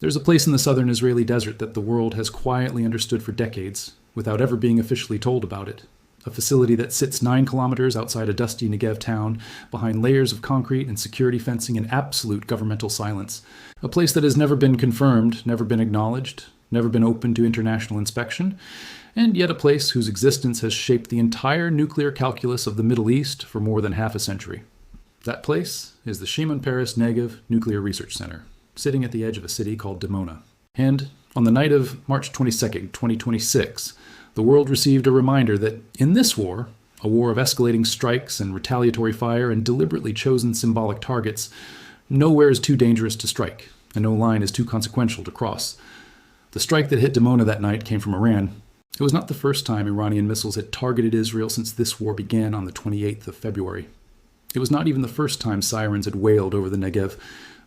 There's a place in the southern Israeli desert that the world has quietly understood for decades, without ever being officially told about it. A facility that sits 9 kilometers outside a dusty Negev town, behind layers of concrete and security fencing and absolute governmental silence. A place that has never been confirmed, never been acknowledged, never been open to international inspection, and yet a place whose existence has shaped the entire nuclear calculus of the Middle East for more than half a century. That place is the Shimon Peres Negev Nuclear Research Center, sitting at the edge of a city called Dimona. And on the night of March 22nd, 2026, the world received a reminder that in this war, a war of escalating strikes and retaliatory fire and deliberately chosen symbolic targets, nowhere is too dangerous to strike, and no line is too consequential to cross. The strike that hit Dimona that night came from Iran. It was not the first time Iranian missiles had targeted Israel since this war began on the 28th of February. It was not even the first time sirens had wailed over the Negev,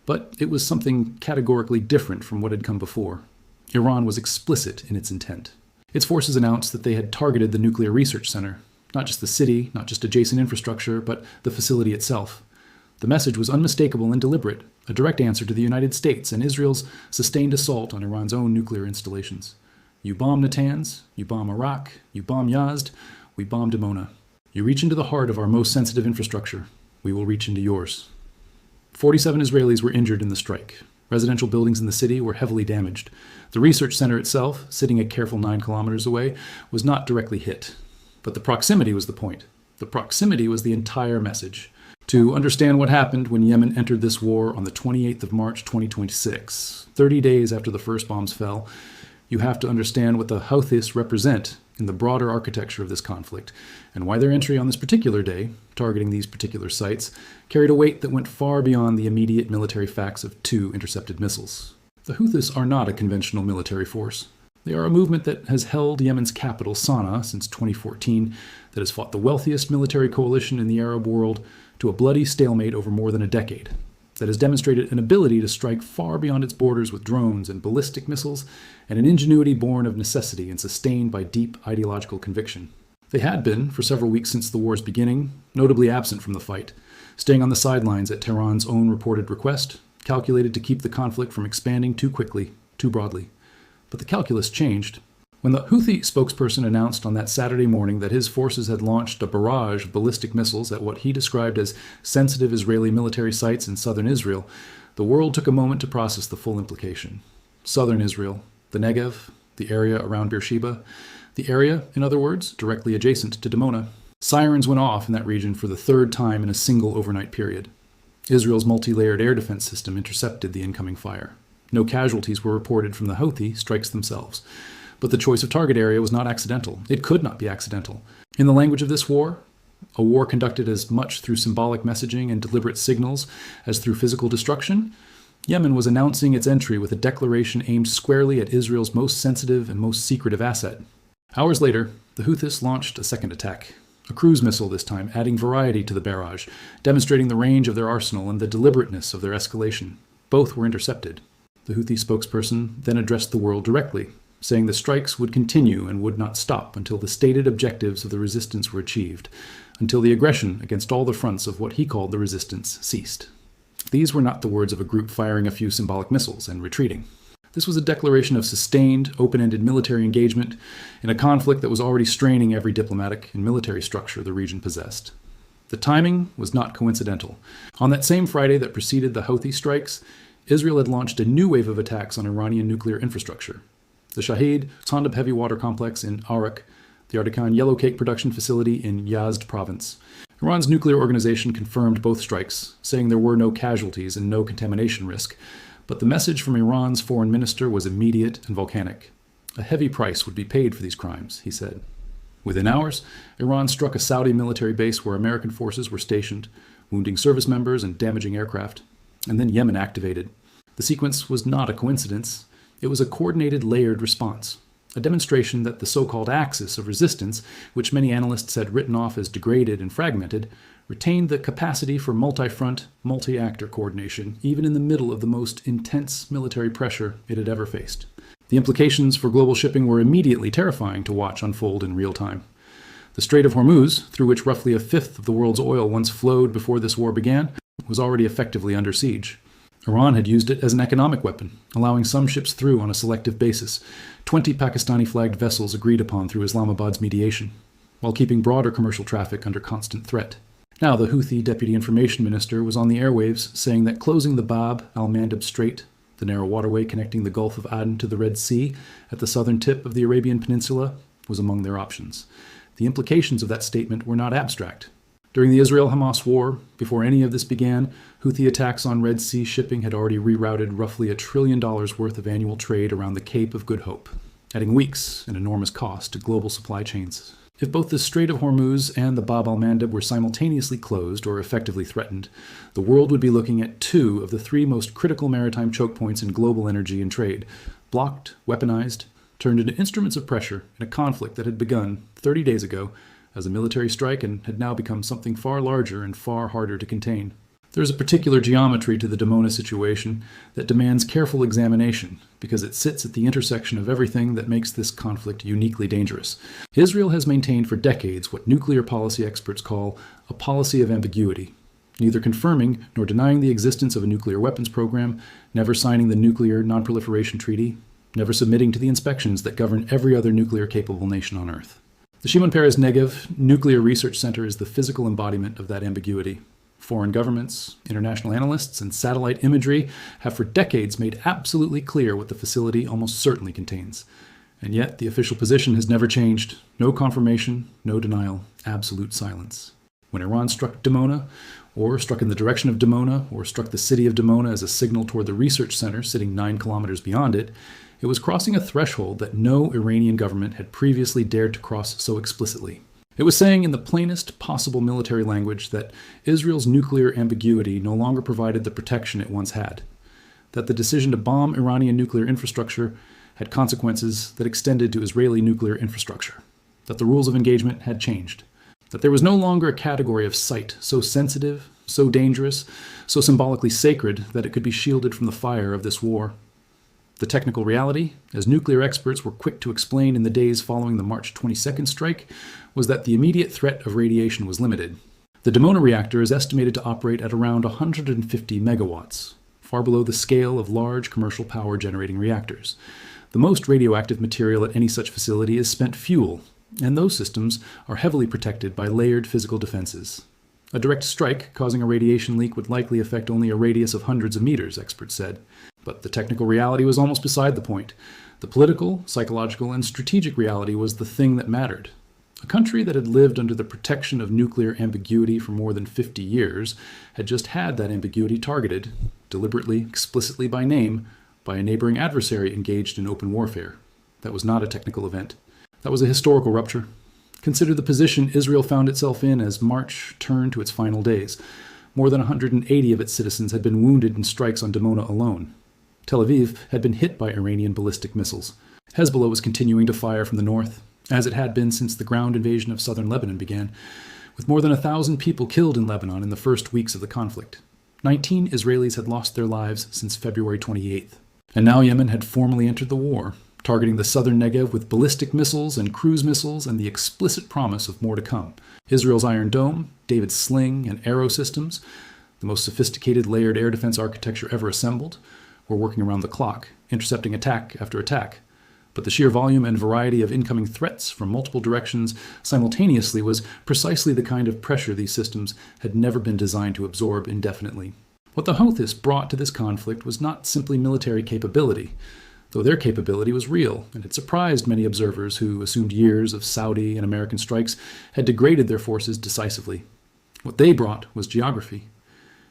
but it was something categorically different from what had come before. Iran was explicit in its intent. Its forces announced that they had targeted the nuclear research center, not just the city, not just adjacent infrastructure, but the facility itself. The message was unmistakable and deliberate, a direct answer to the United States and Israel's sustained assault on Iran's own nuclear installations. You bomb Natanz, you bomb Iraq, you bomb Yazd, we bomb Dimona. You reach into the heart of our most sensitive infrastructure, we will reach into yours. 47 Israelis were injured in the strike. Residential buildings in the city were heavily damaged. The research center itself, sitting a careful 9 kilometers away, was not directly hit. But the proximity was the point. The proximity was the entire message. To understand what happened when Yemen entered this war on the 28th of March 2026, 30 days after the first bombs fell, you have to understand what the Houthis represent in the broader architecture of this conflict, and why their entry on this particular day, targeting these particular sites, carried a weight that went far beyond the immediate military facts of 2 intercepted missiles. The Houthis are not a conventional military force. They are a movement that has held Yemen's capital, Sana'a, since 2014, that has fought the wealthiest military coalition in the Arab world to a bloody stalemate over more than a decade, that has demonstrated an ability to strike far beyond its borders with drones and ballistic missiles, and an ingenuity born of necessity and sustained by deep ideological conviction. They had been, for several weeks since the war's beginning, notably absent from the fight, staying on the sidelines at Tehran's own reported request, calculated to keep the conflict from expanding too quickly, too broadly. But the calculus changed. When the Houthi spokesperson announced on that Saturday morning that his forces had launched a barrage of ballistic missiles at what he described as sensitive Israeli military sites in southern Israel, the world took a moment to process the full implication. Southern Israel, the Negev, the area around Beersheba, the area, in other words, directly adjacent to Dimona. Sirens went off in that region for the 3rd time in a single overnight period. Israel's multi-layered air defense system intercepted the incoming fire. No casualties were reported from the Houthi strikes themselves. But the choice of target area was not accidental. It could not be accidental. In the language of this war, a war conducted as much through symbolic messaging and deliberate signals as through physical destruction, Yemen was announcing its entry with a declaration aimed squarely at Israel's most sensitive and most secretive asset. Hours later, the Houthis launched a second attack. A cruise missile this time, adding variety to the barrage, demonstrating the range of their arsenal and the deliberateness of their escalation. Both were intercepted. The Houthi spokesperson then addressed the world directly, saying the strikes would continue and would not stop until the stated objectives of the resistance were achieved, until the aggression against all the fronts of what he called the resistance ceased. These were not the words of a group firing a few symbolic missiles and retreating. This was a declaration of sustained, open-ended military engagement in a conflict that was already straining every diplomatic and military structure the region possessed. The timing was not coincidental. On that same Friday that preceded the Houthi strikes, Israel had launched a new wave of attacks on Iranian nuclear infrastructure. The Shahid Tandab heavy water complex in Arak, the Ardakan yellowcake production facility in Yazd province. Iran's nuclear organization confirmed both strikes, saying there were no casualties and no contamination risk, but the message from Iran's foreign minister was immediate and volcanic. A heavy price would be paid for these crimes, he said. Within hours, Iran struck a Saudi military base where American forces were stationed, wounding service members and damaging aircraft. And then Yemen activated. The sequence was not a coincidence. It was a coordinated, layered response, a demonstration that the so-called axis of resistance, which many analysts had written off as degraded and fragmented, retained the capacity for multi-front, multi-actor coordination, even in the middle of the most intense military pressure it had ever faced. The implications for global shipping were immediately terrifying to watch unfold in real time. The Strait of Hormuz, through which roughly a fifth of the world's oil once flowed before this war began, was already effectively under siege. Iran had used it as an economic weapon, allowing some ships through on a selective basis. 20 Pakistani-flagged vessels agreed upon through Islamabad's mediation, while keeping broader commercial traffic under constant threat. Now the Houthi deputy information minister was on the airwaves saying that closing the Bab al-Mandeb Strait, the narrow waterway connecting the Gulf of Aden to the Red Sea at the southern tip of the Arabian Peninsula, was among their options. The implications of that statement were not abstract. During the Israel-Hamas war, before any of this began, Houthi attacks on Red Sea shipping had already rerouted roughly $1 trillion worth of annual trade around the Cape of Good Hope, adding weeks and enormous cost to global supply chains. If both the Strait of Hormuz and the Bab al-Mandeb were simultaneously closed or effectively threatened, the world would be looking at two of the three most critical maritime choke points in global energy and trade, blocked, weaponized, turned into instruments of pressure in a conflict that had begun 30 days ago as a military strike and had now become something far larger and far harder to contain. There is a particular geometry to the Dimona situation that demands careful examination because it sits at the intersection of everything that makes this conflict uniquely dangerous. Israel has maintained for decades what nuclear policy experts call a policy of ambiguity, neither confirming nor denying the existence of a nuclear weapons program, never signing the Nuclear Non-Proliferation Treaty, never submitting to the inspections that govern every other nuclear-capable nation on Earth. The Shimon Peres Negev Nuclear Research Center is the physical embodiment of that ambiguity. Foreign governments, international analysts, and satellite imagery have for decades made absolutely clear what the facility almost certainly contains. And yet, the official position has never changed. No confirmation, no denial, absolute silence. When Iran struck Dimona, or struck in the direction of Dimona, or struck the city of Dimona as a signal toward the research center sitting 9 kilometers beyond it, it was crossing a threshold that no Iranian government had previously dared to cross so explicitly. It was saying in the plainest possible military language that Israel's nuclear ambiguity no longer provided the protection it once had, that the decision to bomb Iranian nuclear infrastructure had consequences that extended to Israeli nuclear infrastructure, that the rules of engagement had changed, that there was no longer a category of sight so sensitive, so dangerous, so symbolically sacred that it could be shielded from the fire of this war. The technical reality, as nuclear experts were quick to explain in the days following the March 22nd strike, was that the immediate threat of radiation was limited. The Dimona reactor is estimated to operate at around 150 megawatts, far below the scale of large commercial power-generating reactors. The most radioactive material at any such facility is spent fuel, and those systems are heavily protected by layered physical defenses. A direct strike causing a radiation leak would likely affect only a radius of hundreds of meters, experts said. But the technical reality was almost beside the point. The political, psychological, and strategic reality was the thing that mattered. A country that had lived under the protection of nuclear ambiguity for more than 50 years had just had that ambiguity targeted, deliberately, explicitly by name, by a neighboring adversary engaged in open warfare. That was not a technical event. That was a historical rupture. Consider the position Israel found itself in as March turned to its final days. More than 180 of its citizens had been wounded in strikes on Dimona alone. Tel Aviv had been hit by Iranian ballistic missiles. Hezbollah was continuing to fire from the north, as it had been since the ground invasion of southern Lebanon began, with more than 1,000 people killed in Lebanon in the first weeks of the conflict. 19 Israelis had lost their lives since February 28th. And now Yemen had formally entered the war, targeting the southern Negev with ballistic missiles and cruise missiles and the explicit promise of more to come. Israel's Iron Dome, David's Sling, and Arrow systems, the most sophisticated layered air defense architecture ever assembled, were working around the clock, intercepting attack after attack. But the sheer volume and variety of incoming threats from multiple directions simultaneously was precisely the kind of pressure these systems had never been designed to absorb indefinitely. What the Houthis brought to this conflict was not simply military capability, though their capability was real, and it surprised many observers who assumed years of Saudi and American strikes had degraded their forces decisively. What they brought was geography.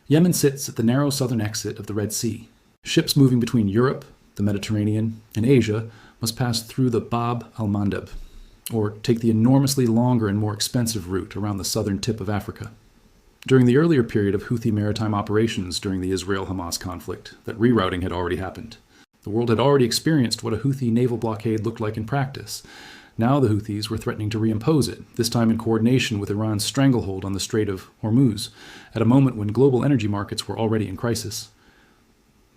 Yemen sits at the narrow southern exit of the Red Sea. Ships moving between Europe, the Mediterranean, and Asia must pass through the Bab al-Mandeb, or take the enormously longer and more expensive route around the southern tip of Africa. During the earlier period of Houthi maritime operations during the Israel-Hamas conflict, that rerouting had already happened. The world had already experienced what a Houthi naval blockade looked like in practice. Now the Houthis were threatening to reimpose it, this time in coordination with Iran's stranglehold on the Strait of Hormuz, at a moment when global energy markets were already in crisis.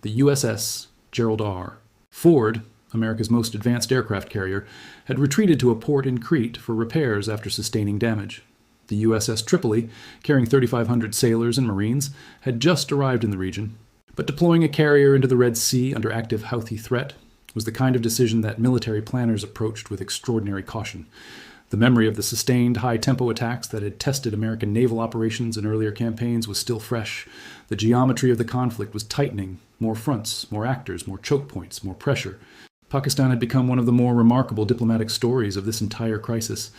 The USS Gerald R. Ford, America's most advanced aircraft carrier, had retreated to a port in Crete for repairs after sustaining damage. The USS Tripoli, carrying 3,500 sailors and Marines, had just arrived in the region. But deploying a carrier into the Red Sea under active Houthi threat was the kind of decision that military planners approached with extraordinary caution. The memory of the sustained high-tempo attacks that had tested American naval operations in earlier campaigns was still fresh. The geometry of the conflict was tightening. More fronts, more actors, more choke points, more pressure. Pakistan had become one of the more remarkable diplomatic stories of this entire crisis.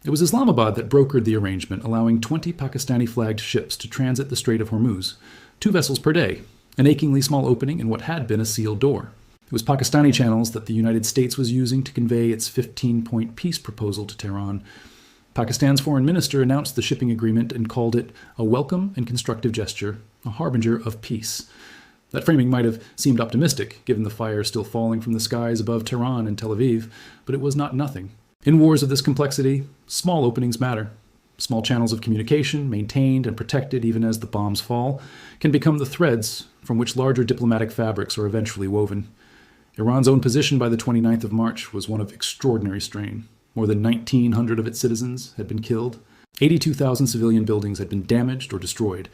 It was Islamabad that brokered the arrangement, allowing 20 Pakistani-flagged ships to transit the Strait of Hormuz, 2 vessels per day, an achingly small opening in what had been a sealed door. It was Pakistani channels that the United States was using to convey its 15-point peace proposal to Tehran. Pakistan's foreign minister announced the shipping agreement and called it a welcome and constructive gesture, a harbinger of peace. That framing might have seemed optimistic, given the fire still falling from the skies above Tehran and Tel Aviv, but it was not nothing. In wars of this complexity, small openings matter. Small channels of communication, maintained and protected even as the bombs fall, can become the threads from which larger diplomatic fabrics are eventually woven. Iran's own position by the 29th of March was one of extraordinary strain. More than 1,900 of its citizens had been killed. 82,000 civilian buildings had been damaged or destroyed.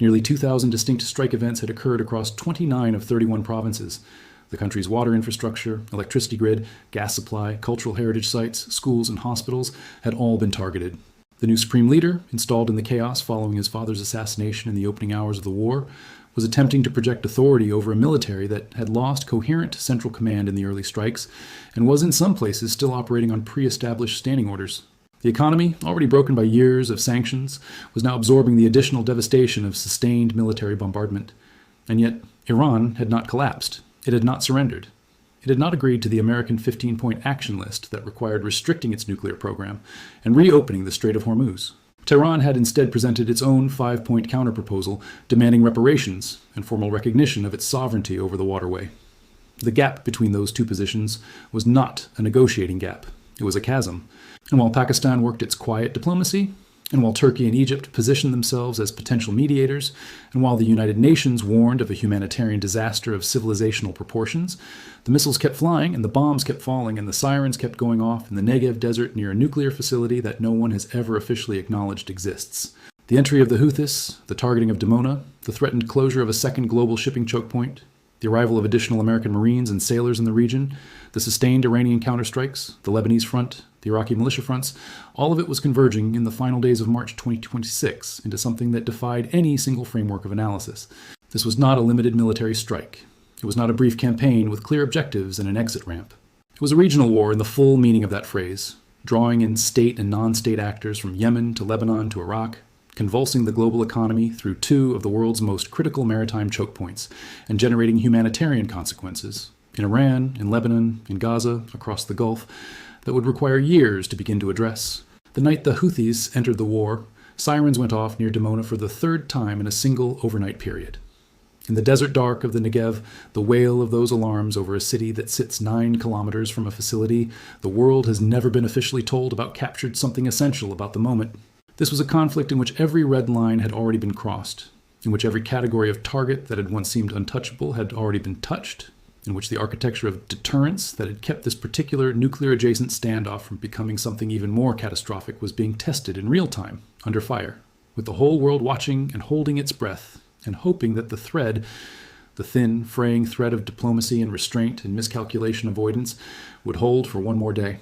Nearly 2,000 distinct strike events had occurred across 29 of 31 provinces. The country's water infrastructure, electricity grid, gas supply, cultural heritage sites, schools, and hospitals had all been targeted. The new supreme leader, installed in the chaos following his father's assassination in the opening hours of the war, was attempting to project authority over a military that had lost coherent central command in the early strikes and was in some places still operating on pre-established standing orders. The economy, already broken by years of sanctions, was now absorbing the additional devastation of sustained military bombardment. And yet, Iran had not collapsed. It had not surrendered. It had not agreed to the American 15-point action list that required restricting its nuclear program and reopening the Strait of Hormuz. Tehran had instead presented its own 5-point counterproposal demanding reparations and formal recognition of its sovereignty over the waterway. The gap between those two positions was not a negotiating gap. It was a chasm. And while Pakistan worked its quiet diplomacy, and while Turkey and Egypt positioned themselves as potential mediators, and while the United Nations warned of a humanitarian disaster of civilizational proportions, the missiles kept flying and the bombs kept falling and the sirens kept going off in the Negev desert near a nuclear facility that no one has ever officially acknowledged exists. The entry of the Houthis, the targeting of Dimona, the threatened closure of a second global shipping choke point, the arrival of additional American Marines and sailors in the region, the sustained Iranian counterstrikes, the Lebanese front, the Iraqi militia fronts, all of it was converging in the final days of March 2026 into something that defied any single framework of analysis. This was not a limited military strike. It was not a brief campaign with clear objectives and an exit ramp. It was a regional war in the full meaning of that phrase, drawing in state and non-state actors from Yemen to Lebanon to Iraq, convulsing the global economy through 2 of the world's most critical maritime choke points, and generating humanitarian consequences in Iran, in Lebanon, in Gaza, across the Gulf, that would require years to begin to address. The night the Houthis entered the war, sirens went off near Dimona for the 3rd time in a single overnight period. In the desert dark of the Negev, the wail of those alarms over a city that sits 9 kilometers from a facility the world has never been officially told about captured something essential about the moment. This was a conflict in which every red line had already been crossed, in which every category of target that had once seemed untouchable had already been touched, in which the architecture of deterrence that had kept this particular nuclear-adjacent standoff from becoming something even more catastrophic was being tested in real time, under fire, with the whole world watching and holding its breath, and hoping that the thread, the thin, fraying thread of diplomacy and restraint and miscalculation avoidance, would hold for one more day.